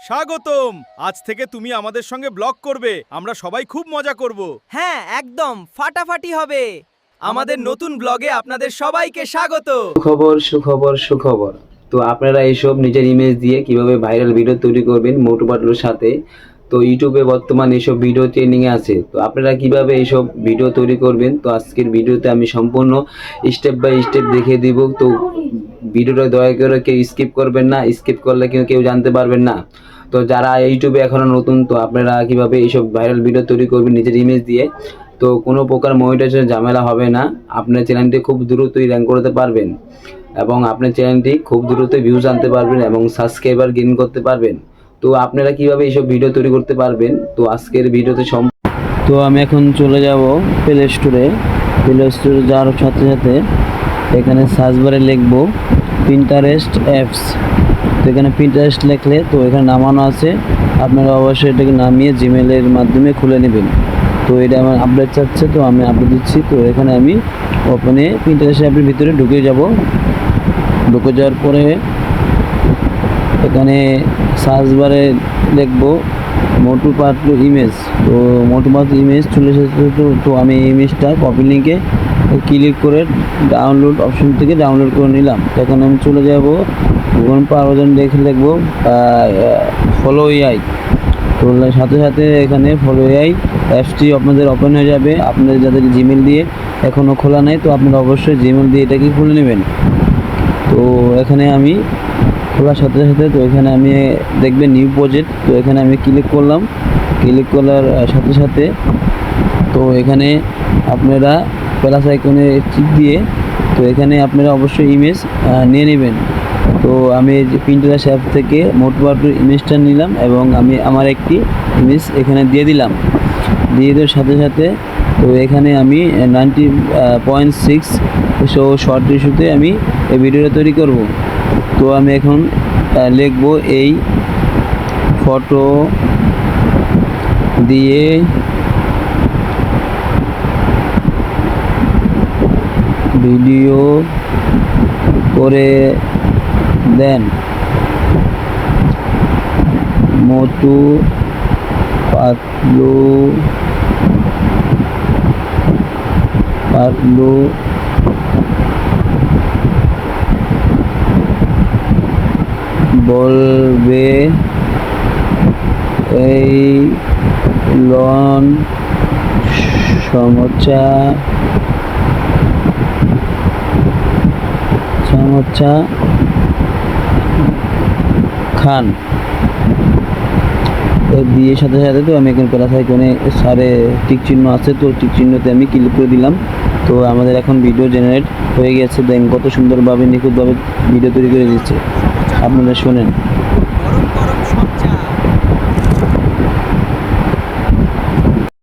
স্বাগতম। আজ থেকে তুমি আমাদের সঙ্গে ব্লগ করবে, আমরা সবাই খুব মজা করব। হ্যাঁ, একদম ফাটাফাটি হবে। আমাদের নতুন ব্লগে আপনাদের সবাইকে স্বাগত। সুখবর সুখবর সুখবর। তো আপনারা এইসব নিজের ইমেজ দিয়ে কিভাবে ভাইরাল ভিডিও তৈরি করবেন মোটু পাতলুর সাথে। তো ইউটিউবে বর্তমানে এইসব ভিডিও ট্রেন্ডিংয়ে আছে। তো আপনারা কিভাবে এইসব ভিডিও তৈরি করবেন, তো আজকের ভিডিওতে আমি সম্পূর্ণ স্টেপ বাই স্টেপ দেখিয়ে দিব। তো ভিডিওটা দয়া করে কেউ স্কিপ করবেন না, স্কিপ করলে কেউ জানতে পারবেন না। তো যারা ইউটিউবে এখনো নতুন, তো আপনারা কিভাবে এইসব ভাইরাল ভিডিও তৈরি করবেন নিজের ইমেজ দিয়ে, তো কোনো প্রকার মনিটাইজেশন ঝামেলা হবে না। আপনার চ্যানেলটি খুব দ্রুতই র্যাঙ্ক করতে পারবেন এবং আপনার চ্যানেলটি খুব দ্রুত ভিউজ আনতে পারবেন এবং সাবস্ক্রাইবার গেইন করতে পারবেন। তো আপনারা কিভাবে এইসব ভিডিও তৈরি করতে পারবেন, তো আজকের ভিডিওতে তো আমি এখন চলে যাব প্লে স্টোরে। প্লে স্টোরে যাওয়ার সাথে সাথে এখানে সার্চ বারে লিখব পিন্টারেস্ট অ্যাপস। তো এখানে পিন্টারেস্ট লিখলে তো এখানে নামানো আছে, আপনারা অবশ্যই এটাকে নামিয়ে জিমেলের মাধ্যমে খুলে নেবেন। তো এটা আমার আপডেট চাচ্ছে, তো আমি আপডেট দিচ্ছি। তো এখানে আমি ওপেনে পিন্টারেস্ট অ্যাপের ভিতরে ঢুকে যাব। ঢুকে যাওয়ার পরে এখানে সার্চ বারে লিখব মোটু পাতলু ইমেজ। তো মোটু পাতলু ইমেজ চলে এসেছে। তো আমি ইমেজটা কপি লিঙ্কে ক্লিক করে ডাউনলোড অপশন থেকে ডাউনলোড করে নিলাম। এখন আমি চলে যাব গুগল পারজন দেখে লিখব ফলো এআই। তো সাথে সাথে এখানে ফলো এআই অ্যাপসটি আপনাদের ওপেন হয়ে যাবে। আপনাদের যাদের জিমেল দিয়ে এখনও খোলা নেই, তো আপনারা অবশ্যই জিমেল দিয়ে এটাকে খুলে নেবেন। তো এখানে আমি খোলার সাথে সাথে তো এখানে আমি দেখবেন নিউ প্রজেক্ট। তো এখানে আমি ক্লিক করলাম। ক্লিক করার সাথে সাথে তো এখানে আপনারা প্লাস আইকনে টিক দিয়ে তো এখানে আপনারা অবশ্যই ইমেজ নিয়ে নেবেন। তো আমি যে পিন্টারেস্ট অ্যাপ থেকে মোটু পাতলুর ইমেজটা নিলাম এবং আমি আমার একটি ইমেজ এখানে দিয়ে দিলাম। দিয়ে দেওয়ার সাথে সাথে তো এখানে আমি 90.6 শর্ট রেশিওতে আমি এই ভিডিওটা তৈরি করব। তো আমি এখন লিখব এই ফটো দিয়ে ভিডিও করে দেন মোটু পাতলু বলবে এই লন সমস্যা খান দিয়ে সাথে সাথে তো আমি এখন প্লাস আইকনে সারে টিক চিহ্ন আছে, তো টিক চিহ্নতে আমি ক্লিক করে দিলাম। তো আমাদের এখন ভিডিও জেনারেট হয়ে গেছে। দেন কত সুন্দরভাবে নিখুঁতভাবে ভিডিও তৈরি করে দিচ্ছে, আপনারা শোনেন। গরম গরম সব চা।